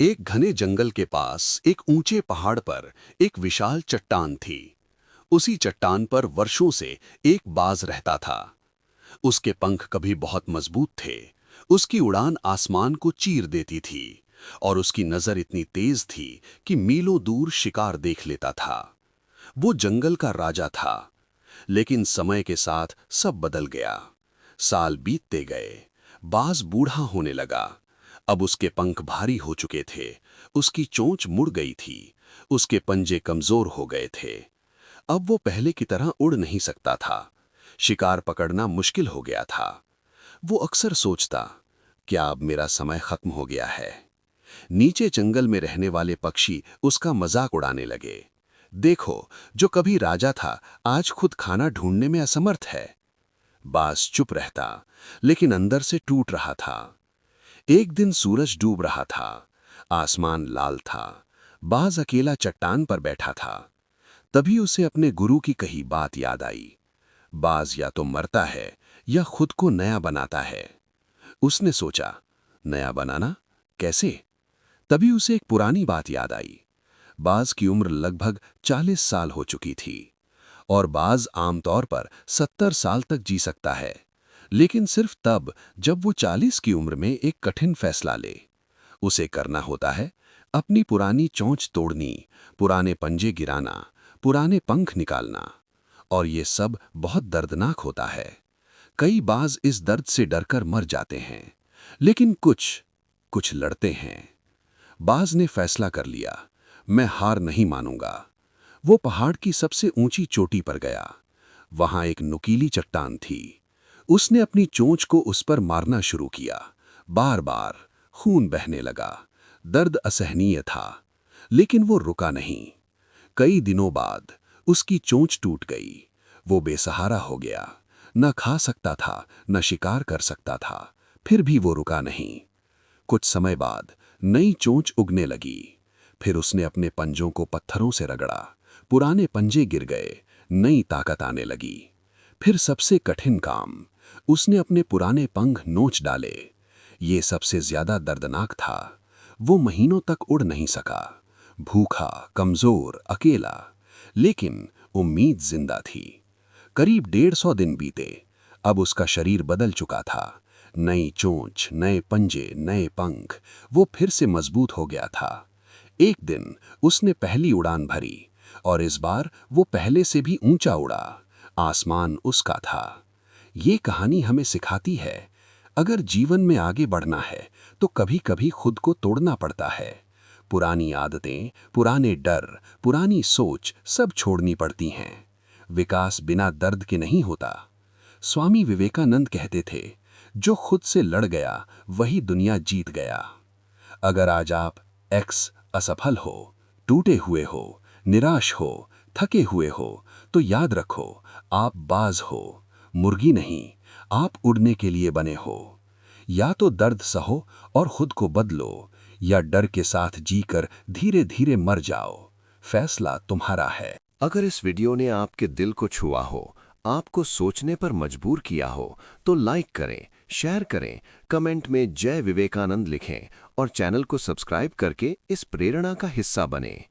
एक घने जंगल के पास एक ऊंचे पहाड़ पर एक विशाल चट्टान थी। उसी चट्टान पर वर्षों से एक बाज रहता था। उसके पंख कभी बहुत मजबूत थे। उसकी उड़ान आसमान को चीर देती थी और उसकी नजर इतनी तेज थी कि मीलों दूर शिकार देख लेता था। वो जंगल का राजा था। लेकिन समय के साथ सब बदल गया। साल बीतते गए। बाज बूढ़ा होने लगा। अब उसके पंख भारी हो चुके थे। उसकी चोंच मुड़ गई थी। उसके पंजे कमजोर हो गए थे। अब वो पहले की तरह उड़ नहीं सकता था। शिकार पकड़ना मुश्किल हो गया था। वो अक्सर सोचता, क्या अब मेरा समय खत्म हो गया है। नीचे जंगल में रहने वाले पक्षी उसका मजाक उड़ाने लगे। देखो, जो कभी राजा था आज खुद खाना ढूंढने में असमर्थ है। बाज चुप रहता, लेकिन अंदर से टूट रहा था। एक दिन सूरज डूब रहा था। आसमान लाल था। बाज अकेला चट्टान पर बैठा था। तभी उसे अपने गुरु की कही बात याद आई। बाज या तो मरता है या खुद को नया बनाता है। उसने सोचा, नया बनाना कैसे? तभी उसे एक पुरानी बात याद आई। बाज की उम्र लगभग 40 साल हो चुकी थी और बाज आमतौर पर 70 साल तक जी सकता है, लेकिन सिर्फ तब जब वो 40 की उम्र में एक कठिन फैसला ले। उसे करना होता है अपनी पुरानी चोंच तोड़नी, पुराने पंजे गिराना, पुराने पंख निकालना। और ये सब बहुत दर्दनाक होता है। कई बाज इस दर्द से डरकर मर जाते हैं, लेकिन कुछ कुछ लड़ते हैं। बाज ने फैसला कर लिया, मैं हार नहीं मानूंगा। वो पहाड़ की सबसे ऊंची चोटी पर गया। वहां एक नुकीली चट्टान थी। उसने अपनी चोंच को उस पर मारना शुरू किया। बार बार खून बहने लगा। दर्द असहनीय था, लेकिन वो रुका नहीं। कई दिनों बाद उसकी चोंच टूट गई। वो बेसहारा हो गया। न खा सकता था, न शिकार कर सकता था। फिर भी वो रुका नहीं। कुछ समय बाद नई चोंच उगने लगी। फिर उसने अपने पंजों को पत्थरों से रगड़ा। पुराने पंजे गिर गए। नई ताकत आने लगी। फिर सबसे कठिन काम, उसने अपने पुराने पंख नोच डाले। ये सबसे ज्यादा दर्दनाक था। वो महीनों तक उड़ नहीं सका। भूखा, कमजोर, अकेला। लेकिन उम्मीद जिंदा थी। करीब 150 दिन बीते। अब उसका शरीर बदल चुका था। नई चोंच, नए पंजे, नए पंख। वो फिर से मजबूत हो गया था। एक दिन उसने पहली उड़ान भरी और इस बार वो पहले से भी ऊंचा उड़ा। आसमान उसका था। ये कहानी हमें सिखाती है, अगर जीवन में आगे बढ़ना है तो कभी-कभी खुद को तोड़ना पड़ता है। पुरानी आदतें, पुराने डर, पुरानी सोच सब छोड़नी पड़ती हैं। विकास बिना दर्द के नहीं होता। स्वामी विवेकानंद कहते थे, जो खुद से लड़ गया वही दुनिया जीत गया। अगर आज आप एक्स असफल हो, टूटे हुए हो, निराश हो, थके हुए हो, तो याद रखो, आप बाज हो, मुर्गी नहीं। आप उड़ने के लिए बने हो। या तो दर्द सहो और खुद को बदलो, या डर के साथ जीकर धीरे धीरे मर जाओ। फैसला तुम्हारा है। अगर इस वीडियो ने आपके दिल को छुआ हो, आपको सोचने पर मजबूर किया हो, तो लाइक करें, शेयर करें, कमेंट में जय विवेकानंद लिखें और चैनल को सब्सक्राइब करके इस प्रेरणा का हिस्सा बनें।